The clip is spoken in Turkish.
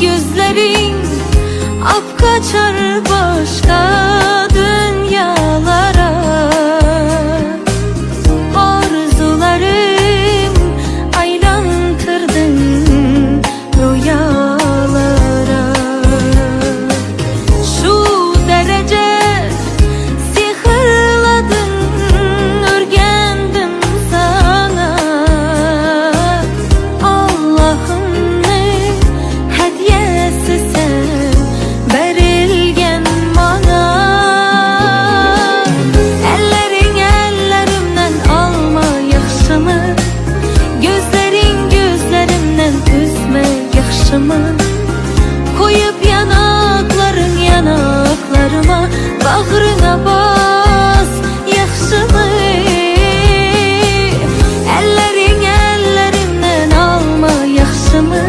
gözlerin ap kaçar başka dünyalara. Arzularım aylantırdın rüyalara. Şu derece sihirladın, örgendim sana. Allah'ım ne hediyesi sen verilgen bana. Ellerin ellerimden alma yaxşımı, gözlerin gözlerimden üzme yaxşımı. Koyup yanakların yanaklarıma, bağrına bas yaxşımı. Ellerin ellerimden alma yaxşımı.